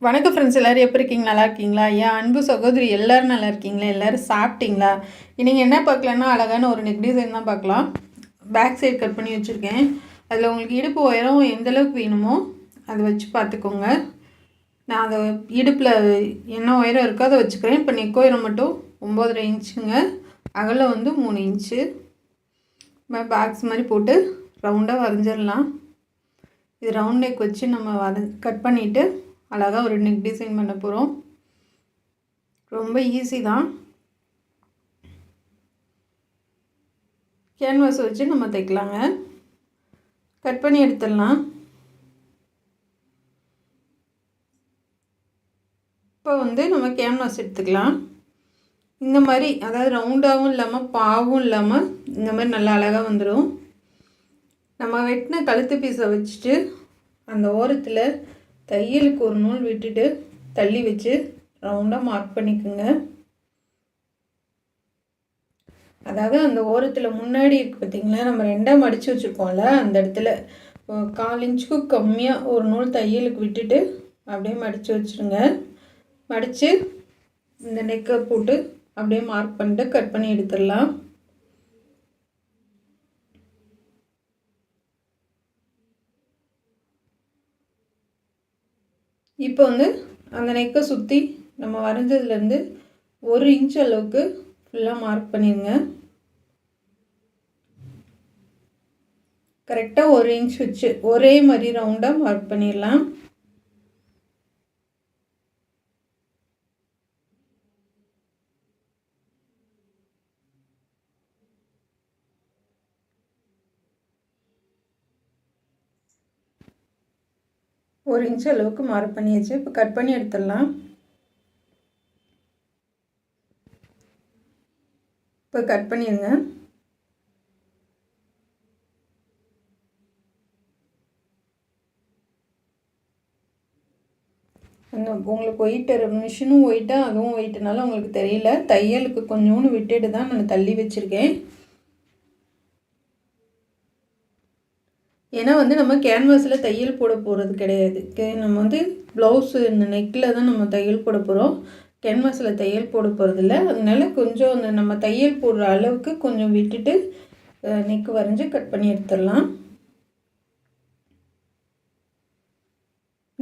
வணக்கம் ஃப்ரெண்ட்ஸ், எல்லோரும் எப்படி இருக்கீங்க? நல்லா இருக்கீங்களா? என் அன்பு சகோதரி எல்லோரும் நல்லா இருக்கீங்களா? எல்லோரும் சாப்பிட்டீங்களா? இன்றைக்கி என்ன பார்க்கலான்னா, அழகான ஒரு நெக் டிசைன் தான் பார்க்கலாம். பேக் சைடு கட் பண்ணி வச்சுருக்கேன். அதில் உங்களுக்கு இடுப்பு உயரம் எந்தளவுக்கு வேணுமோ அதை வச்சு பார்த்துக்கோங்க. நான் அதை இடுப்பில் என்ன உயரம் இருக்கோ அதை வச்சுக்கிறேன். இப்போ நெக் உயரம் மட்டும் 9.5 இன்ச்சுங்க, அகலம் வந்து 3 இன்ச்சு. பாக்ஸ் மாதிரி போட்டு ரவுண்டாக வரைஞ்சிடலாம். இது ரவுண்ட் நெக் வச்சு நம்ம கட் பண்ணிவிட்டு அழகாக ஒரு நெக் டிசைன் பண்ண போகிறோம். ரொம்ப ஈஸி தான். கேன்வாஸ் வச்சு நம்ம தைக்கலாங்க. கட் பண்ணி எடுத்துடலாம். இப்போ வந்து நம்ம கேன்வாஸ் எடுத்துக்கலாம். இந்த மாதிரி, அதாவது ரவுண்டாகவும் இல்லாமல் பாவும் இல்லாமல் இந்த மாதிரி நல்லா அழகாக வந்துடும். நம்ம வெட்டின கழுத்து பீஸை வச்சுட்டு அந்த ஓரத்தில் தையலுக்கு ஒரு நூல் விட்டுட்டு தள்ளி வச்சு ரவுண்டாக மார்க் பண்ணிக்கோங்க. அதாவது அந்த ஓரத்தில் முன்னாடி இருக்குது பார்த்திங்களா, நம்ம ரெண்டாக மடித்து வச்சுருக்கோம்ல, அந்த இடத்துல 1/4 இன்ச்சுக்கு கம்மியாக ஒரு நூல் தையலுக்கு விட்டுட்டு அப்படியே மடித்து வச்சுருங்க. மடித்து இந்த நெக்கை போட்டு அப்படியே மார்க் பண்ணிட்டு கட் பண்ணி எடுத்துடலாம். இப்போ வந்து அந்த நெக்கை சுற்றி நம்ம வரைஞ்சதுலேருந்து 1 இன்ச் அளவுக்கு ஃபுல்லாக மார்க் பண்ணிடுங்க. கரெக்டாக 1 இன்ச் வச்சு ஒரே மாதிரி ரவுண்டாக மார்க் பண்ணிடலாம். ஒரு இன்ச் அளவுக்கு மார்க் பண்ணியாச்சு. இப்போ கட் பண்ணி எடுத்துடலாம். இப்போ கட் பண்ணிடுங்க. உங்களுக்கு ஒயிட்டு மிஷினும் ஒயிட்டாக அதுவும் ஒயிட்டுனால உங்களுக்கு தெரியல. தையலுக்கு கொஞ்சோன்னு விட்டுட்டு தான் நான் தள்ளி வச்சுருக்கேன். ஏன்னா வந்து நம்ம கேன்வாஸில் தையல் போட போகிறது கிடையாது. நம்ம வந்து ப்ளவுஸு இந்த நெக்கில் தான் நம்ம தையல் போட போகிறோம். கேன்வாஸில் தையல் போட போகிறதில்ல. அதனால கொஞ்சம் அந்த நம்ம தையல் போடுற அளவுக்கு கொஞ்சம் விட்டுட்டு நெக்கு வரைஞ்சி கட் பண்ணி எடுத்துடலாம்.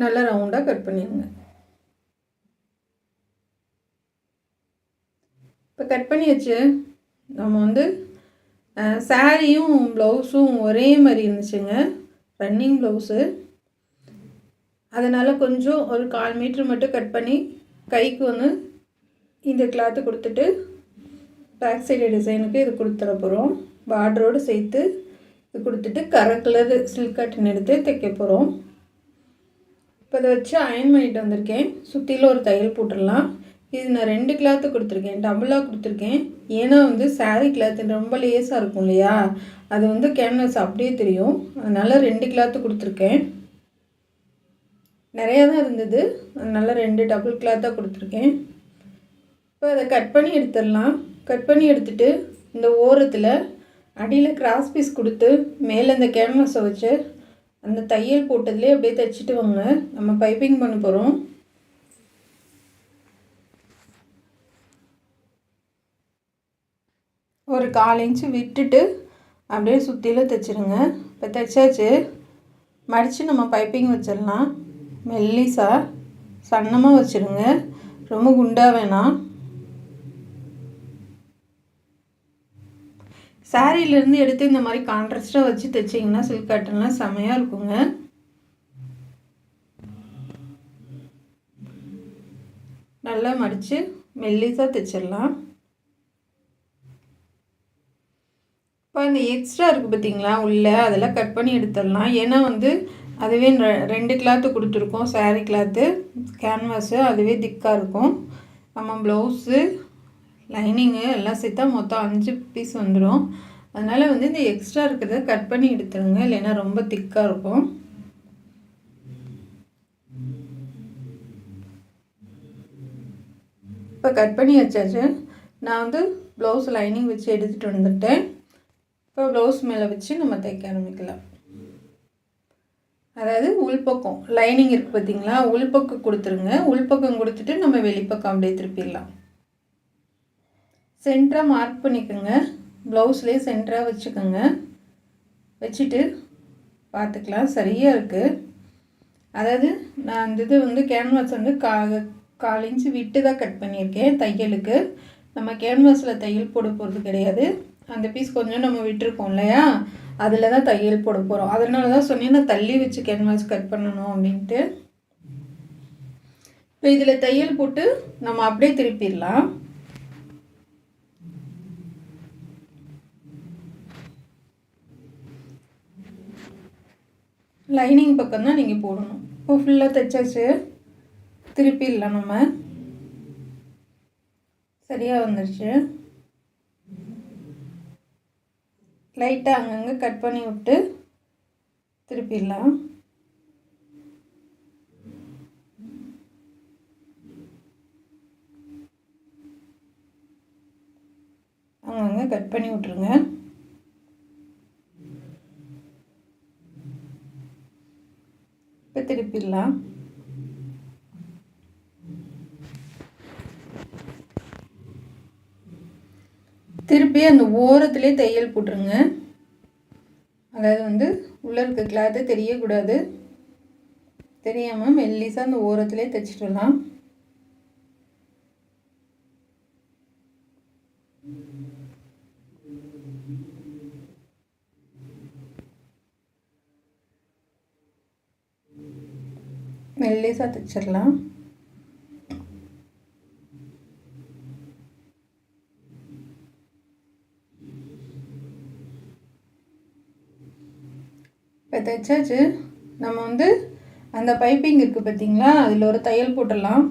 நல்லா ரவுண்டாக கட் பண்ணிடுங்க. இப்போ கட் பண்ணி வச்சு நம்ம வந்து சாரியும் ப்ளவுஸும் ஒரே மாதிரி இருந்துச்சுங்க, ரன்னிங் ப்ளவுஸு. அதனால் கொஞ்சம் ஒரு 1/4 மீட்ரு மட்டும் கட் பண்ணி கைக்கு வந்து இந்த கிளாத்து கொடுத்துட்டு பேக் சைடு டிசைனுக்கு இது கொடுத்துட போகிறோம். பார்டரோடு சேர்த்து இது கொடுத்துட்டு கலர் சில்க் காட்டன் எடுத்து தைக்க போகிறோம். இப்போ இதை வச்சு அயன் பண்ணிட்டு வந்திருக்கேன். சுற்றிலும் ஒரு தையல் போட்டுடலாம். இது நான் 2 கிளாத்து கொடுத்துருக்கேன், டபுளாக கொடுத்துருக்கேன். ஏன்னா வந்து சாரீ கிளாத்து ரொம்ப லேஸாக இருக்கும் இல்லையா, அது வந்து கேன்வாஸ் அப்படியே தெரியும். அதனால் 2 கிளாத்து கொடுத்துருக்கேன். நிறையா தான் இருந்தது, அதனால் 2 டபுள் கிளாத்தாக கொடுத்துருக்கேன். இப்போ அதை கட் பண்ணி எடுத்துடலாம். கட் பண்ணி எடுத்துகிட்டு இந்த ஓரத்தில் அடியில் கிராஸ் பீஸ் கொடுத்து மேலே இந்த கேன்வாஸை வச்சு அந்த தையல் போட்டதுலேயே அப்படியே தைச்சிட்டு வாங்க. நம்ம பைப்பிங் பண்ண போகிறோம். ஒரு 1/4 இன்ச்சு விட்டுட்டு அப்படியே சுற்றிலும் தைச்சிருங்க. இப்போ தைச்சாச்சு. மடித்து நம்ம பைப்பிங் வச்சிடலாம். மெல்லிசாக சன்னமாக வச்சுருங்க, ரொம்ப குண்டாக வேணாம். சாரியிலேருந்து எடுத்து இந்த மாதிரி கான்ட்ராஸ்ட்டாக வச்சு தைச்சிங்கன்னா சில்க் காட்டன்லாம் செமையாக இருக்குங்க. நல்லா மடித்து மெல்லிசாக தைச்சிடலாம். இப்போ இந்த எக்ஸ்ட்ரா இருக்குது பார்த்திங்களா உள்ளே, அதெல்லாம் கட் பண்ணி எடுத்துடலாம். ஏன்னா வந்து அதுவே 2 கிளாத்து கொடுத்துருக்கோம். சாரீ கிளாத்து கேன்வாஸு அதுவே திக்காக இருக்கும். நம்ம ப்ளவுஸு லைனிங்கு எல்லாம் சேர்த்தா மொத்தம் 5 பீஸ் வந்துடும். அதனால் வந்து இந்த எக்ஸ்ட்ரா இருக்கிறத கட் பண்ணி எடுத்துருங்க, இல்லைன்னா ரொம்ப திக்காக இருக்கும். இப்போ கட் பண்ணி வச்சாச்சு. நான் வந்து ப்ளவுஸ் லைனிங் வச்சு எடுத்துகிட்டு வந்துட்டேன். இப்போ ப்ளவுஸ் மேலே வச்சு நம்ம தைக்க ஆரம்பிக்கலாம். அதாவது உள்பக்கம் லைனிங் இருக்குது பார்த்திங்களா, உள்பக்கம் கொடுத்துருங்க. உள்பக்கம் கொடுத்துட்டு நம்ம வெளிப்பக்கம் அப்படியே திருப்பிடலாம். சென்டராக மார்க் பண்ணிக்கோங்க. ப்ளவுஸ்லேயே சென்டராக வச்சுக்கோங்க. வச்சுட்டு பார்த்துக்கலாம். சரியாக இருக்குது. அதாவது நான் அந்த இது வந்து கேன்வாஸ் வந்து 1/4 இன்ச்சு விட்டு தான் கட் பண்ணியிருக்கேன் தையலுக்கு. நம்ம கேன்வாஸில் தையல் போட போகிறது கிடையாது. அந்த பீஸ் கொஞ்சம் நம்ம விட்டுருக்கோம் இல்லையா, அதில் தான் தையல் போட போகிறோம். அதனால தான் சொன்னேன் நான் தள்ளி வச்சு கேன்வாஸ் கட் பண்ணணும் அப்படின்ட்டு. இப்போ இதில் தையல் போட்டு நம்ம அப்படியே திருப்பிடலாம். லைனிங் பக்கம் தான் நீங்கள் போடணும். இப்போ ஃபுல்லாக தைச்சாச்சு, திருப்பிடலாம். நம்ம சரியாக வந்துடுச்சு. லைட்டாக அங்கங்கே கட் பண்ணி விட்டு திருப்பிடலாம். அங்கங்கே கட் பண்ணி விட்ருங்க. இப்போ திருப்பிடலாம். திருப்பி அந்த ஓரத்துலேயே தையல் போட்டுருங்க. அதாவது வந்து உள்ளே இருக்க கிளாத்து தெரியக்கூடாது. தெரியாமல் மெல்லிசாக அந்த ஓரத்துலேயே தைச்சிடலாம். மெல்லிசாக தைச்சிடலாம். இப்போ தைச்சாச்சு. நம்ம வந்து அந்த பைப்பிங் இருக்குது பார்த்திங்களா, அதில் ஒரு தையல் போட்டுடலாம்.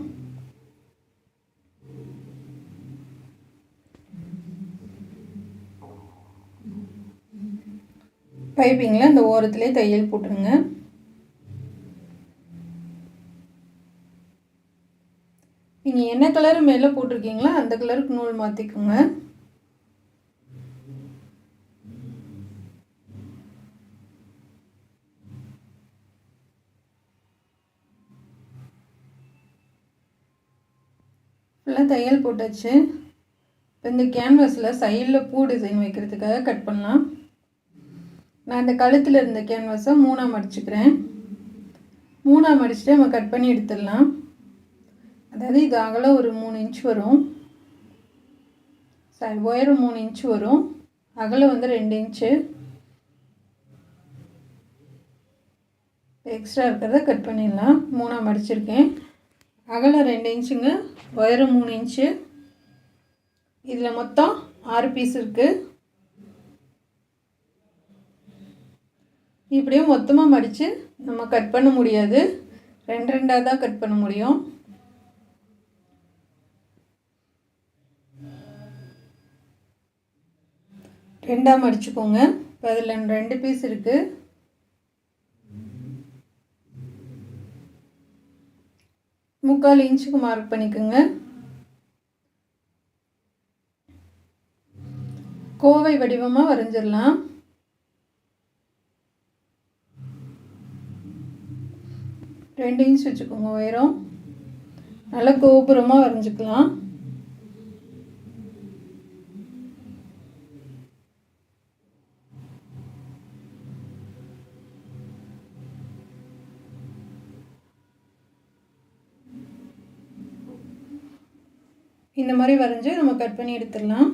பைப்பிங்கில் அந்த ஓரத்துலேயே தையல் போட்டுருங்க. நீங்கள் என்ன கலர் மேலே போட்டிருக்கீங்களோ அந்த கலருக்கு நூல் மாற்றிக்கோங்க. ஃபுல்லாக தையல் போட்டாச்சு. இப்போ இந்த கேன்வாஸில் சைடில் பூ டிசைன் வைக்கிறதுக்காக கட் பண்ணலாம். நான் இந்த கழுத்தில் இருந்த கேன்வாஸை 3ஆக மடிச்சுக்கிறேன். 3ஆக மடிச்சுட்டு நம்ம கட் பண்ணி எடுத்துடலாம். அதாவது இது அகலம் ஒரு 3 இன்ச் வரும். சரி, உயரம் 3 இன்ச் வரும். அகலம் வந்து 2 இன்ச்சு. எக்ஸ்ட்ரா இருக்கிறத கட் பண்ணிடலாம். 3ஆக மடிச்சிருக்கேன். அகலம் 2 இன்ச்சுங்க, உயரம் 3 இன்ச்சு. இதில் மொத்தம் 6 பீஸ் இருக்குது. இப்படியே மொத்தமாக மடித்து நம்ம கட் பண்ண முடியாது, 2 தான் கட் பண்ண முடியும். ரெண்டாக மடிச்சுக்கோங்க. இப்போ அதில் 2 பீஸ் இருக்குது. முக்கால் இன்ச்சுக்கு மார்க் பண்ணிக்கோங்க. கோவை வடிவமாக வரைஞ்சிடலாம். ரெண்டு இன்ச் வச்சுக்கோங்க உயரம். நல்லா கோபுரமாக வரைஞ்சிக்கலாம். இந்த மாதிரி வரைஞ்சி நம்ம கட் பண்ணி எடுத்துடலாம்.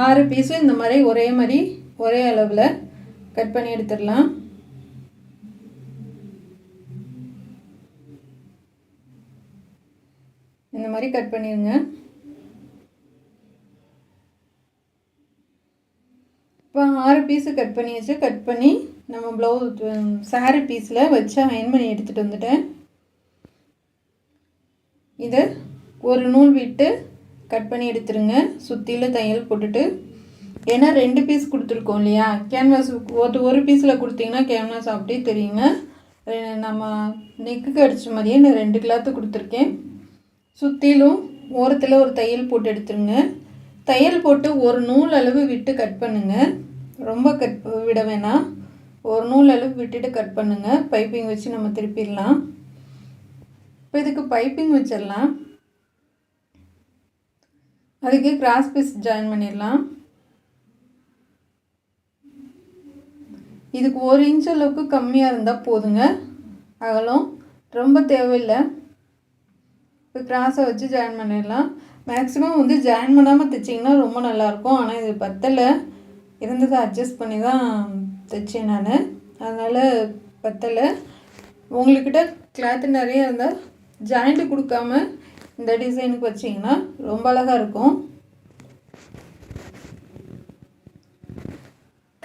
ஆறு பீஸும் இந்த மாதிரி ஒரே அளவில் கட் பண்ணி எடுத்துடலாம். இந்த மாதிரி கட் பண்ணிடுங்க. இப்போ 6 பீஸு கட் பண்ணியாச்சு. கட் பண்ணி நம்ம ப்ளவுஸ் சாரீ பீஸில் வச்சு அயன் பண்ணி எடுத்துகிட்டு வந்துட்டேன். இதை ஒரு நூல் விட்டு கட் பண்ணி எடுத்துருங்க. சுற்றியில் தையல் போட்டுட்டு, ஏன்னா 2 பீஸ் கொடுத்துருக்கோம் இல்லையா, கேன்வாஸ் ஒரு பீஸில் கொடுத்தீங்கன்னா கேன்வாஸ் அப்படியே தெரியுங்க. நம்ம நெக்குக்கு அடித்த மாதிரியே நான் 2 கிளாத்து கொடுத்துருக்கேன். சுற்றிலும் ஓரத்தில் ஒரு தையல் போட்டு எடுத்துருங்க. தையல் போட்டு ஒரு நூல் அளவு விட்டு கட் பண்ணுங்கள். ரொம்ப விட வேணாம், ஒரு நூல் அளவு விட்டுட்டு கட் பண்ணுங்கள். பைப்பிங் வச்சு நம்ம திருப்பிடலாம். இப்போ இதுக்கு பைப்பிங் வச்சிடலாம். அதுக்கு கிராஸ் பீஸ் ஜாயின் பண்ணிடலாம். இதுக்கு 1 இன்ச் அளவுக்கு கம்மியாக இருந்தால் போதுங்க, அகலம் ரொம்ப தேவையில்லை. இப்போ கிராஸை வச்சு ஜாயின் பண்ணிடலாம். மேக்ஸிமம் வந்து ஜாயின் பண்ணாமல் தைச்சிங்கன்னா ரொம்ப நல்லாயிருக்கும். ஆனால் இது பத்தலை, இருந்ததை அட்ஜஸ்ட் பண்ணி தான் தைச்சேன் நான், அதனால் பத்தலை. உங்கள்கிட்ட கிளாத்து நிறைய இருந்தால் ஜாயிண்ட்டு கொடுக்காம இந்த டிசைனுக்கு வச்சிங்கன்னா ரொம்ப அழகாக இருக்கும்.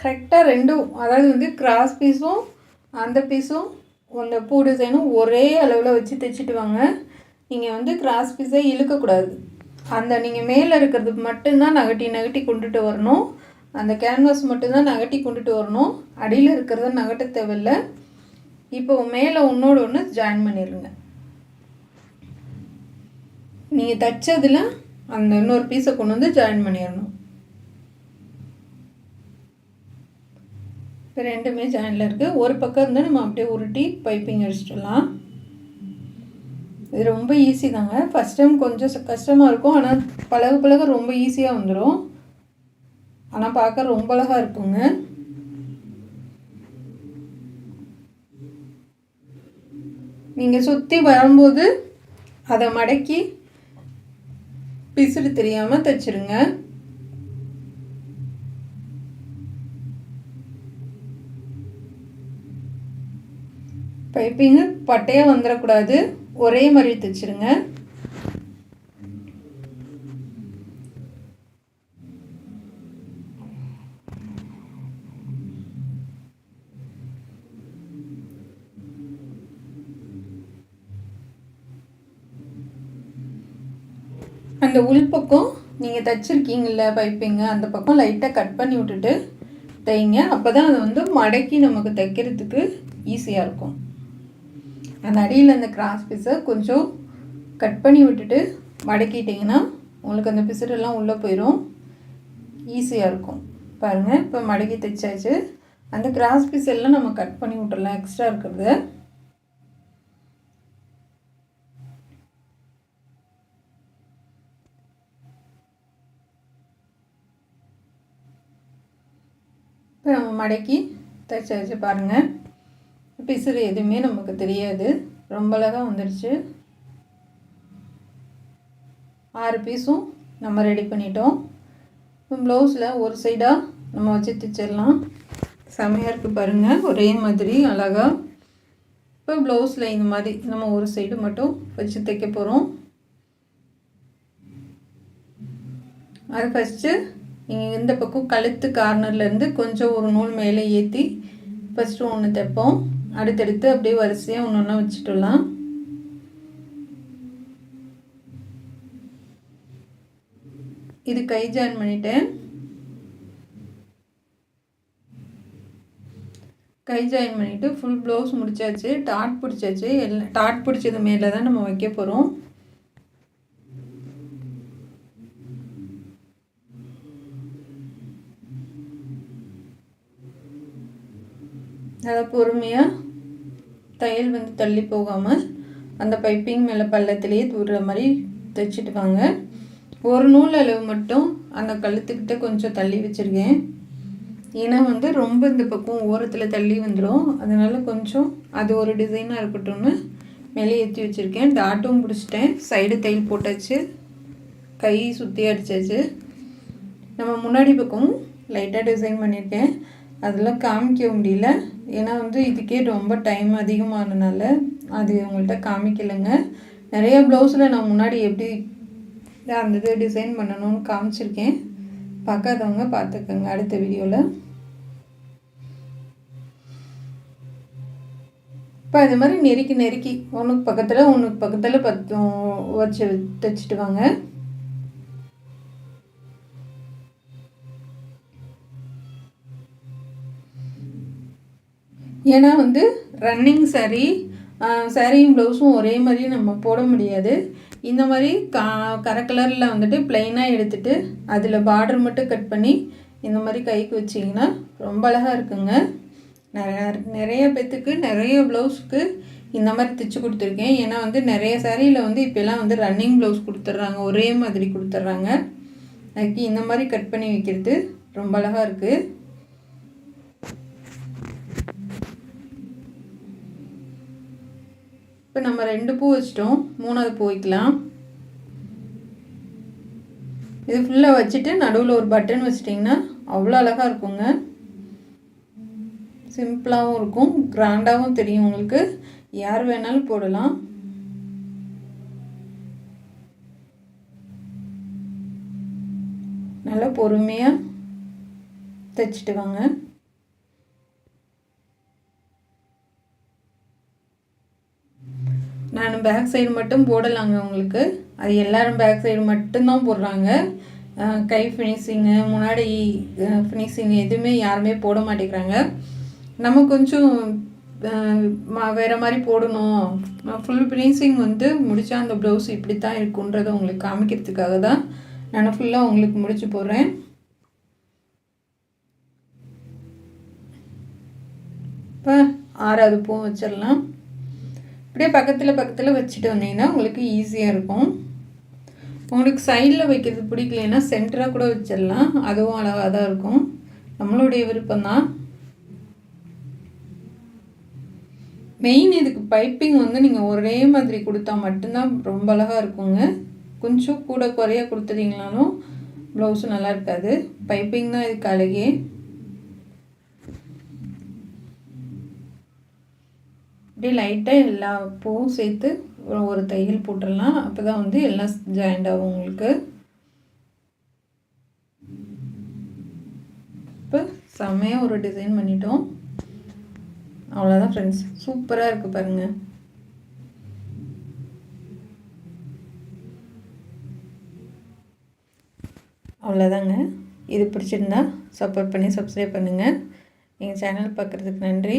கரெக்டாக ரெண்டும், அதாவது வந்து கிராஸ் பீஸும் அந்த பீஸும் அந்த பூ டிசைனும் ஒரே அளவில் வச்சு தைச்சிட்டு வாங்க. நீங்கள் வந்து கிராஸ் பீஸை இழுக்கக்கூடாது. அந்த நீங்கள் மேலே இருக்கிறது மட்டும்தான் நகட்டி கொண்டுட்டு வரணும். அந்த கேன்வாஸ் மட்டும்தான் நகட்டி கொண்டுட்டு வரணும். அடியில் இருக்கிறத நகட்ட தேவையில்லை. இப்போ மேலே ஒன்றோடு ஒன்று ஜாயின் பண்ணிடுங்க. நீங்கள் தைச்சதில் அந்த இன்னொரு பீஸை கொண்டு வந்து ஜாயின் பண்ணிடணும். இப்போ ரெண்டுமே ஜாயினில் இருக்குது. ஒரு பக்கம் இருந்தால் நம்ம அப்படியே உருட்டி பைப்பிங் அடிச்சிடலாம். இது ரொம்ப ஈஸி தாங்க. ஃபஸ்ட் டைம் கொஞ்சம் கஷ்டமாக இருக்கும், ஆனால் பழக ரொம்ப ஈஸியாக வந்துடும். ஆனால் பார்க்க ரொம்ப அழகாக இருக்குங்க. நீங்கள் சுற்றி வரும்போது அதை மடக்கி பிசுறு தெரியாமல் தைச்சிருங்க. பைப்பிங்கு பட்டையாக வந்துடக்கூடாது, ஒரே மாதிரி தைச்சிருங்க. அந்த உள்பக்கம் நீங்கள் தைச்சிருக்கீங்கள பைப்பிங்கு, அந்த பக்கம் லைட்டாக கட் பண்ணி விட்டுட்டு தைங்க. அப்போ தான் அது வந்து மடக்கி நமக்கு தைக்கிறதுக்கு ஈஸியாக இருக்கும். அந்த அடியில் அந்த கிராஸ் பீஸை கொஞ்சம் கட் பண்ணி விட்டுட்டு மடக்கிட்டிங்கன்னா உங்களுக்கு அந்த பிசுறெல்லாம் உள்ளே போயிடும், ஈஸியாக இருக்கும். பாருங்கள், இப்போ மடக்கி தைச்சாச்சு. அந்த கிராஸ் பீஸ் எல்லாம் நம்ம கட் பண்ணி விட்டுடலாம், எக்ஸ்ட்ரா இருக்கிறது. இப்போ நம்ம மடக்கி தைச்சாச்சு. பாருங்கள், பிசுறு எதுவுமே நமக்கு தெரியாது, ரொம்ப அழகாக வந்துடுச்சு. 6 பீஸும் நம்ம ரெடி பண்ணிட்டோம். இப்போ ப்ளவுஸில் ஒரு சைடாக நம்ம வச்சு தைச்சிடலாம். செமையாக இருக்குது பாருங்கள், ஒரே மாதிரி அழகாக. இப்போ ப்ளவுஸில் இந்த மாதிரி நம்ம ஒரு சைடு மட்டும் வச்சு தைக்க போகிறோம். அது ஃபஸ்ட்டு நீங்கள் இந்த பக்கம் கழுத்து கார்னர்லேருந்து கொஞ்சம் ஒரு நூல் மேலே ஏற்றி ஃபஸ்ட்டு ஒன்று தைப்போம். அடுத்தடுத்து அப்படியே வரிசையாக ஒன்று ஒன்றா வச்சுட்டுலாம். இது கை ஜாயின் பண்ணிட்டேன். கை ஜாயின் பண்ணிவிட்டு ஃபுல் ப்ளவுஸ் முடிச்சாச்சு, டாட் பிடிச்சாச்சு. எல்லாம் டாட் பிடிச்சது மேலே தான் நம்ம வைக்க போகிறோம். அதை பொறுமையாக தையல் வந்து தள்ளி போகாமல் அந்த பைப்பிங் மேலே பள்ளத்திலேயே தூடுற மாதிரி தைச்சிட்டு வாங்க. ஒரு நூல் அளவு மட்டும் அந்த கழுத்துக்கிட்ட கொஞ்சம் தள்ளி வச்சுருக்கேன். ஏன்னா வந்து ரொம்ப இந்த பக்கம் ஓரத்தில் தள்ளி வந்துடும், அதனால் கொஞ்சம் அது ஒரு டிசைனாக இருக்கட்டும்னு மேலே ஏற்றி வச்சுருக்கேன். டாட்டும் பிடிச்சிட்டேன், சைடு தையல் போட்டாச்சு, கை சுற்றி அடித்தாச்சு. நம்ம முன்னாடி பக்கமும் லைட்டாக டிசைன் பண்ணியிருக்கேன், அதெல்லாம் காமிக்க முடியல. ஏன்னா வந்து இதுக்கே ரொம்ப டைம் அதிகமானதுனால அது உங்கள்கிட்ட காமிக்கலைங்க. நிறைய ப்ளவுஸில் நான் முன்னாடி எப்படி அந்த இது டிசைன் பண்ணணும்னு காமிச்சிருக்கேன், பார்க்காதவங்க பார்த்துக்கோங்க அடுத்த வீடியோவில். இப்போ இது மாதிரி நெருக்கி ஒன்றுக்கு பக்கத்தில் 10 வச்சு தைச்சிட்டு வாங்க. ஏன்னா வந்து ரன்னிங் சாரியும் ப்ளவுஸும் ஒரே மாதிரி நம்ம போட முடியாது. இந்த மாதிரி கரை கலரில் வந்துட்டு ப்ளைனாக எடுத்துகிட்டு அதில் பார்டர் மட்டும் கட் பண்ணி இந்த மாதிரி கைக்கு வச்சிங்கன்னா ரொம்ப அழகாக இருக்குங்க. நிறைய பேத்துக்கு நிறைய ப்ளவுஸுக்கு இந்த மாதிரி தைச்சி கொடுத்துருக்கேன். ஏன்னா வந்து நிறைய சாரியில் வந்து இப்போலாம் வந்து ரன்னிங் ப்ளவுஸ் கொடுத்துட்றாங்க, ஒரே மாதிரி கொடுத்துட்றாங்க. அதுக்கு இந்த மாதிரி கட் பண்ணி வைக்கிறது ரொம்ப அழகாக இருக்குது. இப்போ நம்ம 2 பூ வச்சிட்டோம், 3வது பூ வைக்கலாம். இது ஃபுல்லாக வச்சுட்டு நடுவில் ஒரு பட்டன் வச்சிட்டிங்கன்னா அவ்வளோ அழகாக இருக்குங்க. சிம்பிளாகவும் இருக்கும், கிராண்டாகவும் தெரியும். உங்களுக்கு யார் வேணாலும் போடலாம். நல்லா பொறுமையாக தைச்சிட்டு வாங்க. நான் பேக் சைடு மட்டும் போடலாங்க உங்களுக்கு. அது எல்லோரும் பேக் சைடு மட்டும்தான் போடுறாங்க. கை ஃபினிஷிங்கு, முன்னாடி ஃபினிஷிங்கு எதுவுமே யாருமே போட மாட்டேங்கிறாங்க. நம்ம கொஞ்சம் வேறு மாதிரி போடணும், ஃபுல் ஃபினிஷிங் வந்து முடித்தா அந்த ப்ளவுஸ் இப்படி தான் இருக்குன்றதை உங்களுக்கு காமிக்கிறதுக்காக தான் நான் ஃபுல்லாக உங்களுக்கு முடிச்சு போடுறேன். இப்போ 6வது பூ வச்சிடலாம். இப்படியே பக்கத்தில் வச்சுட்டு வந்தீங்கன்னா உங்களுக்கு ஈஸியாக இருக்கும். உங்களுக்கு சைடில் வைக்கிறது பிடிக்கலைன்னா சென்டராக கூட வச்சிடலாம், அதுவும் அழகாக தான் இருக்கும். நம்மளுடைய விருப்பம்தான். மெயின் இதுக்கு பைப்பிங் வந்து நீங்கள் ஒரே மாதிரி கொடுத்தா மட்டும்தான் ரொம்ப அழகாக இருக்குங்க. கொஞ்சம் கூட குறைய கொடுத்துட்டீங்கனாலும் ப்ளவுஸு நல்லா இருக்காது. பைப்பிங் தான் இதுக்கு அழகே. அப்படியே லைட்டாக எல்லா பூவும் சேர்த்து ஒரு தையல் போட்டுடலாம். அப்போ தான் வந்து எல்லாம் ஜாயிண்ட் ஆகும் உங்களுக்கு. இப்போ செம்மையாக ஒரு டிசைன் பண்ணிட்டோம். அவ்வளோதான் ஃப்ரெண்ட்ஸ், சூப்பராக இருக்குது பாருங்கள். அவ்வளோதாங்க. இது பிடிச்சிருந்தா சப்போர்ட் பண்ணி சப்ஸ்கிரைப் பண்ணுங்கள். எங்கள் சேனல் பார்க்குறதுக்கு நன்றி.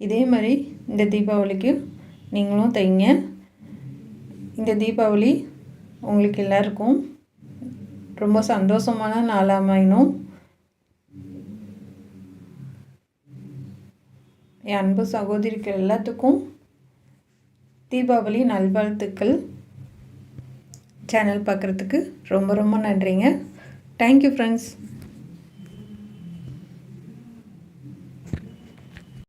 இதே மாதிரி இந்த தீபாவளிக்கு நீங்களும் தைங்க. இந்த தீபாவளி உங்களுக்கு எல்லாருக்கும் ரொம்ப சந்தோஷமான நாளாக அமையணும். என் அன்பு சகோதரிகள் எல்லாத்துக்கும் தீபாவளி நல்வாழ்த்துக்கள். சேனல் பார்க்குறதுக்கு ரொம்ப ரொம்ப நன்றிங்க. Thank you friends.